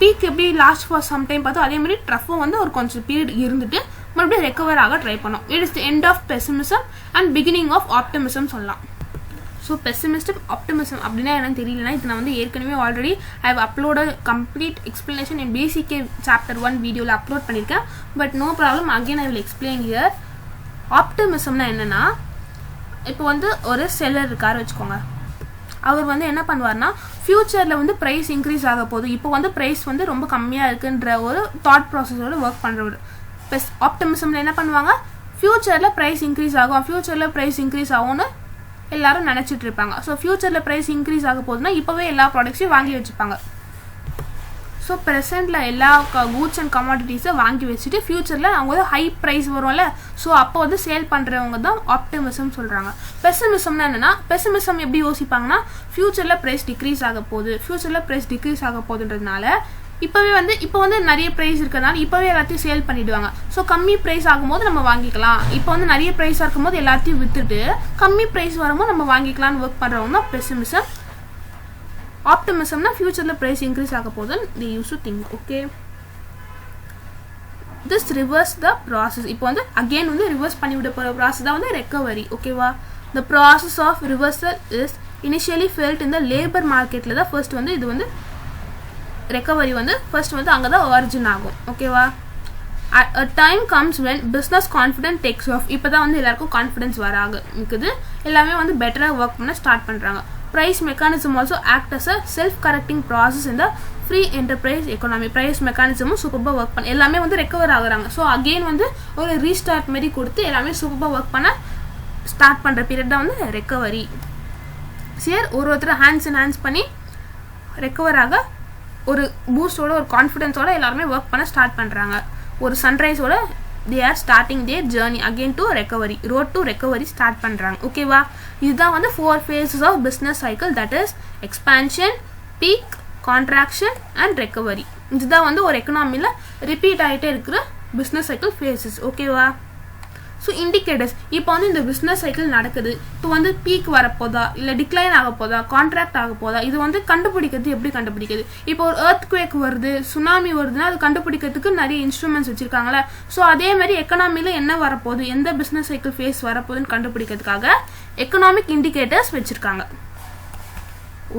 Peak எப்படி லாஸ்ட் ஃபார் சம் டைம் பார்த்தோம், அதே மாதிரி ட்ரஃப்பும் வந்து ஒரு கொஞ்சம் பீரியட் இருந்துட்டு மறுபடியும் ரெக்கவர் ஆக ட்ரை பண்ணும். It is the end of pessimism and beginning of optimism சொல்லலாம். ஸோ பெசிமிஸ்டிக் ஆப்டிமிசம் அப்படின்னா என்னன்னு தெரியலனா, இது நான் வந்து ஏற்கனவே already I have uploaded complete explanation in basic chapter 1 வீடியோவில் அப்லோட் பண்ணியிருக்கேன். But no problem, again I will explain here. ஆப்டிமிசம்னா என்னென்னா, இப்போ வந்து ஒரு செல்லர் இருக்காரு வச்சுக்கோங்க. அவர் வந்து என்ன பண்ணுவார்னா, ஃப்யூச்சரில் வந்து ப்ரைஸ் இன்க்ரீஸ் ஆக போகுது, இப்போ வந்து ப்ரைஸ் வந்து ரொம்ப கம்மியாக இருக்குன்ற ஒரு தாட் ப்ராசஸோட ஒர்க் பண்ணுறவர். ஆப்டிமிசமில் என்ன பண்ணுவாங்க, ஃப்யூச்சரில் ப்ரைஸ் இன்க்ரீஸ் ஆகும், ஃப்யூச்சரில் ப்ரைஸ் இன்க்ரீஸ் ஆகும்னு எல்லாரும் நினச்சிட்டு இருப்பாங்க. ஸோ ஃப்யூச்சரில் ப்ரைஸ் இன்க்ரீஸ் ஆக போகுதுன்னா இப்போவே எல்லா ப்ராடக்ட்ஸையும் வாங்கி வச்சுப்பாங்க. ஸோ ப்ரெசென்ட்டில் எல்லா கூட்ஸ் அண்ட் கமாடிட்டிஸை வாங்கி வச்சுட்டு ஃப்யூச்சரில் அவங்க வந்து ஹை ப்ரைஸ் வரும்ல, ஸோ அப்போ வந்து சேல் பண்ணுறவங்க தான் ஆப்டிமிசம் சொல்கிறாங்க. பெசிமிசம்னா என்னென்னா, பெசிமிசம் எப்படி யோசிப்பாங்கன்னா, ஃப்யூச்சரில் ப்ரைஸ் டிக்ரீஸ் ஆக போகுது, ஃப்யூச்சரில் ப்ரைஸ் டிக்ரீஸ் ஆக போகுதுன்றதுனால இப்போ வந்து நிறைய ப்ரைஸ் இருக்கிறதுனால இப்போவே எல்லாத்தையும் சேல் பண்ணிவிடுவாங்க. ஸோ கம்மி ப்ரைஸ் ஆகும்போது நம்ம வாங்கிக்கலாம், இப்போ வந்து நிறைய ப்ரைஸாக இருக்கும்போது எல்லாத்தையும் விற்றுட்டு கம்மி ப்ரைஸ் வரும்போது நம்ம வாங்கிக்கலாம்னு ஒர்க் பண்ணுறவங்க தான் பெசிமிசம். ஆப்டிமிசம்னா ஃப்யூச்சரில் ப்ரைஸ் இன்க்ரீஸ் ஆக போகுதுன்னு they used to think. Okay, this reverse the process. இப்போ வந்து அகெயின் வந்து ரிவர்ஸ் பண்ணிவிட போகிற ப்ராசஸ் தான் வந்து ரெக்கவரி. ஓகேவா? the process of reversal is initially felt in the labor marketல தான் ஃபர்ஸ்ட் வந்து இது வந்து ரெக்கவரி வந்து ஃபர்ஸ்ட் வந்து அங்கே தான் ஆரிஜின் ஆகும். ஓகேவா? a time comes when business confidence takes off. இப்போ தான் வந்து எல்லாருக்கும் கான்ஃபிடன்ஸ் வராங்க இருக்குது, எல்லாமே வந்து பெட்டராக ஒர்க் பண்ண ஸ்டார்ட் பண்ணுறாங்க. Price mechanism also act as a self correcting process இந்த ஃப்ரீ என்டர்பிரைஸ் எக்கனாமி. ப்ரைஸ் மெக்கானிசமும் சூப்பராக ஒர்க் பண்ண எல்லாமே வந்து ரெக்கவர் ஆகுறாங்க. ஸோ அகெயின் வந்து ஒரு ரீஸ்டார்ட் மாரி கொடுத்து எல்லாமே சூப்பராக ஒர்க் பண்ண ஸ்டார்ட் பண்ணுற பீரியட் தான் வந்து ரெக்கவரி. சரி, ஒருத்தர் ஹேண்ட்ஸ் அண்ட் ஹேண்ட்ஸ் பண்ணி ரெக்கவர் ஆக ஒரு பூஸ்டோட ஒரு கான்ஃபிடென்ஸோட எல்லாருமே ஒர்க் பண்ண ஸ்டார்ட் பண்ணுறாங்க. ஒரு சன்ரைஸோட they are starting their journey again to recovery, road to recovery start பண்ணுறாங்க. ஓகேவா? இதுதான் வந்து 4 phases of business cycle, that is expansion, peak, contraction and recovery. இதுதான் வந்து ஒரு எக்கனாமியில் ரிப்பீட் ஆகிட்டே இருக்கிற பிஸ்னஸ் சைக்கிள் ஃபேஸஸ். ஓகேவா? ஸோ இண்டிகேட்டர்ஸ், இப்போ வந்து இந்த பிஸ்னஸ் சைக்கிள் நடக்குது, இப்போ வந்து பீக் வரப்போதா இல்லை டிக்ளைன் ஆக போதா கான்ட்ராக்ட் ஆக போதா, இது வந்து கண்டுபிடிக்கிறது எப்படி கண்டுபிடிக்கிறது? இப்போ ஒரு எர்த்குவேக் வருது, சுனாமி வருதுன்னா அது கண்டுபிடிக்கிறதுக்கு நிறைய இன்ஸ்ட்ருமெண்ட்ஸ் வச்சுருக்காங்களே. ஸோ அதே மாதிரி எக்கனாமியில் என்ன வரப்போகுது, எந்த பிஸ்னஸ் சைக்கிள் ஃபேஸ் வரப்போகுதுன்னு கண்டுபிடிக்கிறதுக்காக எக்கனாமிக் இண்டிகேட்டர்ஸ் வச்சுருக்காங்க.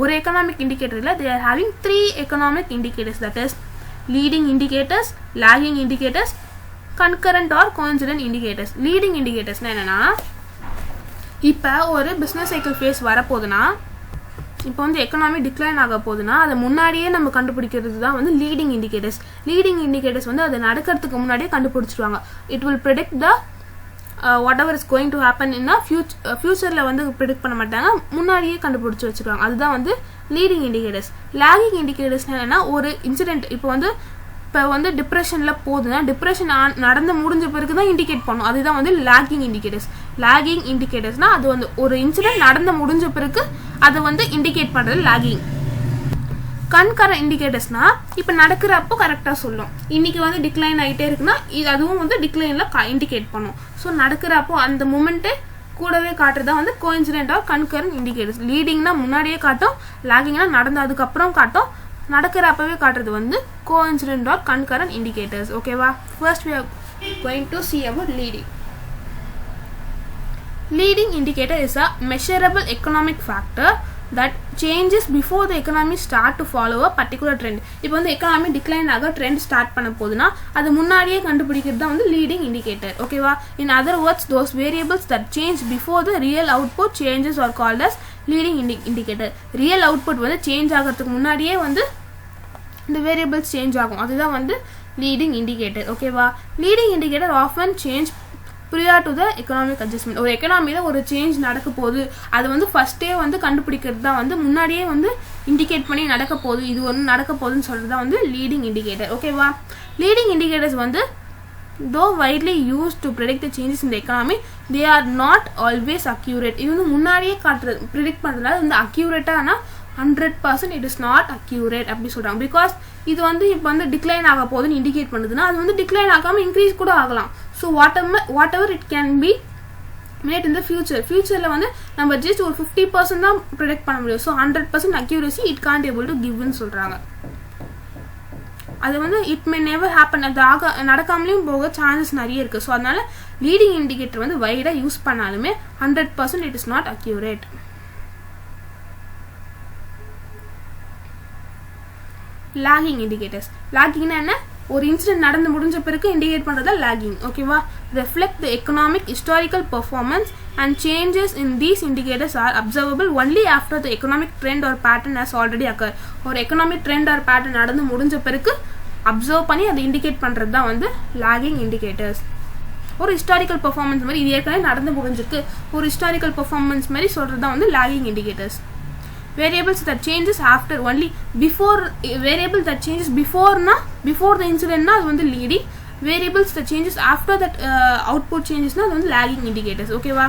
ஒரு economic இண்டிகேட்டரில் they are having 3 economic indicators, that is leading indicators, lagging indicators, concurrent or coincident indicators. leading indicators என்னன்னா, இப்போ ஒரு பிஸ்னஸ் சைக்கிள் ஃபேஸ் வரப்போகுதுன்னா இப்போ வந்து எக்கனாமி டிக்ளைன் ஆக போகுதுன்னா அதை முன்னாடியே நம்ம கண்டுபிடிக்கிறது தான் வந்து லீடிங் இண்டிகேட்டர்ஸ். லீடிங் இண்டிகேட்டர்ஸ் வந்து அது நடக்கிறதுக்கு முன்னாடியே கண்டுபிடிச்சிருவாங்க. It will predict the whatever is going to happen in a ஃபியூச்சரில் வந்து ப்ரெடிக்ட் பண்ண மாட்டாங்க, முன்னாடியே கண்டுபிடிச்சி வச்சுருவாங்க. அதுதான் வந்து லீடிங் இண்டிகேட்டர்ஸ். லாகிங் இண்டிகேட்டர்ஸ் என்னன்னா ஒரு இன்சிடென்ட் இப்போ வந்து டிப்ரெஷனில் போகுதுன்னா டிப்ரெஷன் நடந்து முடிஞ்ச பிறகு தான் இண்டிகேட் பண்ணும். அதுதான் வந்து லாகிங் இண்டிகேட்டர்ஸ். லாகிங் இண்டிகேட்டர்ஸ்னால் அது வந்து ஒரு இன்சிடென்ட் நடந்து முடிஞ்ச பிறகு அதை வந்து இண்டிகேட் பண்ணுறது லாகிங். கன்கரண்ட் இண்டிகேட்டர்ஸ்னா இப்போ நடக்கிறப்போ கரெக்டாக சொல்லும். இன்னைக்கு வந்து டிக்ளைன் ஆகிட்டே இருக்குன்னா இது அதுவும் வந்து டிக்ளைனில் இண்டிகேட் பண்ணும். ஸோ நடக்கிறப்போ அந்த மூமெண்ட்டே கூடவே காட்டுறதா வந்து கோஇன்சிடென்ட் ஆர் கன்கரண்ட் இண்டிகேட்டர்ஸ். லீடிங்னா முன்னாடியே காட்டும், லாகிங்னா நடந்து அதுக்கப்புறம் காட்டும், நடக்கிறப்பவே காட்டுறது வந்து கோஇன்சிடென்ட் ஆர் கன்கரண்ட் இண்டிகேட்டர்ஸ். ஓகேவா? First we are going to see about leading. Leading indicator is a measurable economic factor that changes before the economy start to follow a particular trend. இப்போ வந்து எக்கனாமி டிக்ளைன் ஆக trend start பண்ண போகுதுன்னா அது முன்னாடியே கண்டுபிடிக்கிறது தான் வந்து லீடிங் இண்டிகேட்டர். ஓகேவா? In other words those variables that change before the real output changes are called as leading indicator. Real output வந்து சேஞ்ச் ஆகிறதுக்கு முன்னாடியே வந்து இந்த வேரியபிள்ஸ் சேஞ்ச் ஆகும். அதுதான் வந்து லீடிங் இண்டிகேட்டர். ஓகேவா? Leading indicator often change prior to the economic adjustment. ஒரு எக்கனாமியில் ஒரு சேஞ்ச் நடக்க போகுது அது வந்து ஃபர்ஸ்டே வந்து கண்டுபிடிக்கிறது தான் வந்து முன்னாடியே வந்து இண்டிகேட் பண்ணி நடக்க போகுது, இது ஒன்று நடக்க போகுதுன்னு சொல்கிறது தான் வந்து லீடிங் இண்டிகேட்டர். ஓகேவா? லீடிங் இண்டிகேட்டர்ஸ் வந்து though widely used to predict the changes in the economy, they are not always accurate. இது வந்து முன்னாடியே காட்டுறது ப்ரிடிக்ட் பண்ணுறதுனால வந்து அக்யூரேட்டானா 100% it is not accurate அப்படி சொல்கிறாங்க. பிகாஸ் இது வந்து இப்போ வந்து டிக்ளைன் ஆக போகுதுன்னு இண்டிகேட் பண்ணுதுன்னா அது வந்து டிக்ளைன் ஆகாமல் இன்க்ரீஸ் கூட ஆகலாம். So whatever it can be made in the future. ஃபியூச்சரில் வந்து நம்ம ஜஸ்ட் ஒரு 50% தான் ப்ரிடிக்ட் பண்ண முடியும். So 100% accuracy it can't able to கிவ்னு சொல்கிறாங்க. அது வந்து இட் மே நெவர் ஹேப்பன், அது நடக்காமலேயும் போக சான்சஸ் நிறைய இருக்குது. ஸோ அதனால லீடிங் இண்டிகேட்டர் வந்து வைடாக யூஸ் பண்ணாலுமே 100% it is not accurate. Lagging indicators. லாகிங்னா என்ன? ஒரு இன்சிடென்ட் நடந்து முடிஞ்ச பிறகு இண்டிகேட் பண்ணுறதா லாகிங். ஓகேவா? reflect the economic historical performance and changes in these indicators are observable only after the economic trend or pattern has already occurred. ஒரு economic trend R pattern நடந்து முடிஞ்ச பிறகு அப்சர்வ் பண்ணி அதை இண்டிகேட் பண்ணுறது தான் வந்து லாகிங் இண்டிகேட்டர்ஸ். ஒரு ஹிஸ்டாரிக்கல் பெர்ஃபார்மன்ஸ் மாதிரி இது ஏற்கனவே நடந்து முடிஞ்சிருக்கு, ஒரு ஹிஸ்டாரிக்கல் பெர்ஃபார்மன்ஸ் மாதிரி சொல்கிறது தான் வந்து lagging indicators. Variables that changes after only before, variable that changes before the incident na அது வந்து leading. Variables that changes after that output changes na அது வந்து lagging indicators. ஓகேவா?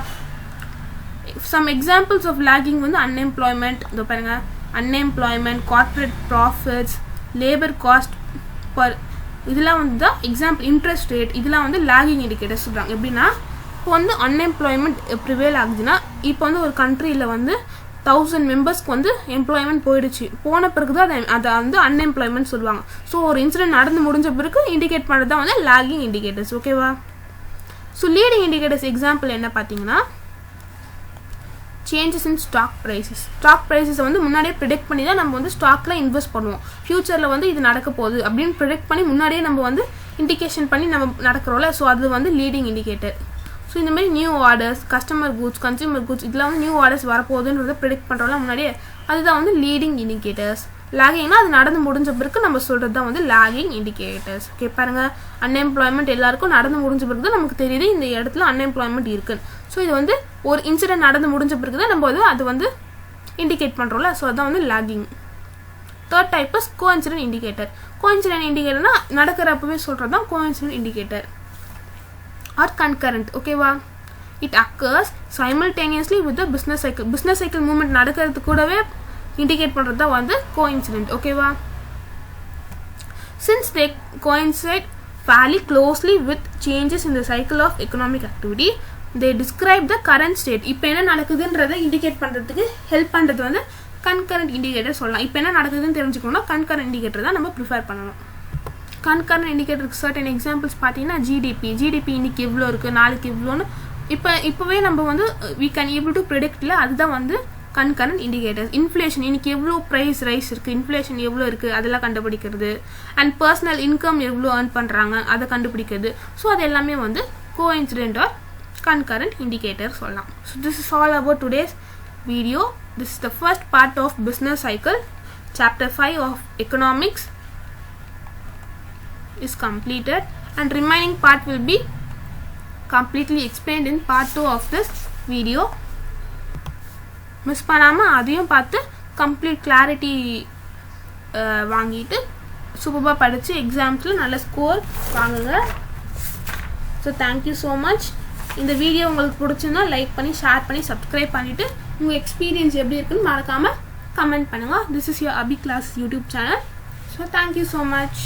Some examples of lagging வந்து unemployment, இதோ பாருங்க, unemployment, corporate profits, labor cost per, இதெல்லாம் வந்து தான் எக்ஸாம்பிள். இன்ட்ரெஸ்ட் ரேட் இதெல்லாம் வந்து லாகிங் இண்டிகேட்டர்ஸ் சொல்கிறாங்க. எப்படின்னா இப்போ வந்து அன்எம்ப்ளாய்மெண்ட் ப்ரிவேல் ஆகுதுன்னா இப்போ வந்து ஒரு கண்ட்ரியில் வந்து 1000 மெம்பர்ஸ்க்கு வந்து எம்ப்ளாய்மெண்ட் போயிடுச்சு, போன பிறகு தான் அதை வந்து அன்எம்ப்ளாய்மெண்ட் சொல்லுவாங்க. ஸோ ஒரு இன்சிடென்ட் நடந்து முடிஞ்ச பிறகு இண்டிகேட் பண்ணுறது தான் வந்து லாகிங் இண்டிகேட்டர்ஸ். ஓகேவா? ஸோ லீடிங் இண்டிகேட்டர்ஸ் எக்ஸாம்பிள் என்ன பார்த்தீங்கன்னா changes in stock prices. Stock ப்ரைஸஸை வந்து முன்னாடியே ப்ரிடிக்ட் பண்ணி தான் நம்ம வந்து ஸ்டாக்கில் இன்வெஸ்ட் பண்ணுவோம். ஃபியூச்சரில் வந்து இது நடக்க போகுது அப்படின்னு ப்ரிடிக்ட் பண்ணி முன்னாடியே நம்ம வந்து இண்டிகேஷன் பண்ணி நம்ம நடக்கிறோம்ல, ஸோ அது வந்து லீடிங் இண்டிகேட்டர். ஸோ இந்த மாதிரி new orders, customer goods, consumer goods இதெல்லாம் வந்து நியூ ஆர்டர்ஸ் வரப்போகுதுன்றதை ப்ரிடிக்ட் பண்ணுறோம்ல முன்னாடியே, அதுதான் வந்து லீடிங் இண்டிகேட்டர்ஸ். லாகிங்னா அது நடந்து முடிஞ்ச பிறகு நம்ம சொல்கிறது தான் வந்து லாகிங் இண்டிகேட்டர்ஸ். ஓகே பாருங்கள், அன்எம்ப்ளாய்மெண்ட் எல்லாருக்கும் நடந்து முடிஞ்ச பிறகு தான் நமக்கு தெரியுது இந்த இடத்துல அன்எம்ப்ளாய்மெண்ட் இருக்குன்னு. ஸோ இது வந்து ஒரு இன்சிடென்ட் நடந்து முடிஞ்ச பிறகு தான் நம்ம வந்து அது வந்து இண்டிகேட் பண்ணுறோம்ல, ஸோ அதுதான் வந்து lagging. Third type is coincident indicator. Coincident இண்டிகேட்டர்னா நடக்கிறப்பவே சொல்கிறது தான் கோஇன்சிடென்ட் இண்டிகேட்டர் or concurrent. ஓகேவா? it occurs simultaneously with the business cycle. business cycle movement நடக்கிறது கூடவே இண்டிகேட் பண்ணுறது தான் வந்து கோஇன்சிடென்ட். ஓகேவா? since they coincide fairly closely with changes in the cycle of economic activity, they describe the current state. இப்போ என்ன நடக்குதுன்றதை indicate பண்ணுறதுக்கு help பண்ணுறது வந்து கன்கரண்ட் இண்டிகேட்டர் சொல்லலாம். இப்போ என்ன நடக்குதுன்னு தெரிஞ்சுக்கணும்னா கன்கரண்ட் இண்டிகேட்டர் தான் நம்ம ப்ரிஃபர் பண்ணணும். கன்கரண்ட் இண்டிகேட்டருக்கு சர்டன் எக்ஸாம்பிள்ஸ் பார்த்தீங்கன்னா ஜிடிபி இன்னைக்கு எவ்வளோ இருக்குது, நாளைக்கு எவ்வளோன்னு இப்போவே நம்ம வந்து we can able to predict-ல அதுதான் வந்து கன்கரண்ட் இண்டிகேட்டர்ஸ். இன்ஃப்ளேஷன் இன்னைக்கு எவ்வளோ ப்ரைஸ் ரைஸ் இருக்குது, இன்ஃப்ளேஷன் எவ்வளோ இருக்குது அதெல்லாம் கண்டுபிடிக்கிறது. அண்ட் பர்சனல் இன்கம் எவ்வளோ ஏர்ன் பண்ணுறாங்க அதை கண்டுபிடிக்கிறது. ஸோ அது எல்லாமே வந்து கோஇன்சிடென்ட் ஆர் கன்கரண்ட் இண்டிகேட்டர் சொல்லலாம். So this is all about today's video. This is the first part of business cycle. Chapter 5 of economics is completed and remaining part will be completely explained in part 2 of this video. Miss பண்ணாமல் அதையும் பார்த்து complete clarity வாங்கிட்டு சூப்பராக படித்து எக்ஸாம்ஸில் நல்ல score வாங்குங்க. So thank you so much. இந்த video உங்களுக்கு பிடிச்சிருந்தா லைக் பண்ணி ஷேர் பண்ணி சப்ஸ்கிரைப் பண்ணிவிட்டு உங்கள் எக்ஸ்பீரியன்ஸ் எப்படி இருக்குன்னு மறக்காமல் கமெண்ட் பண்ணுங்கள். This is your Abhi class YouTube channel. So thank you so much.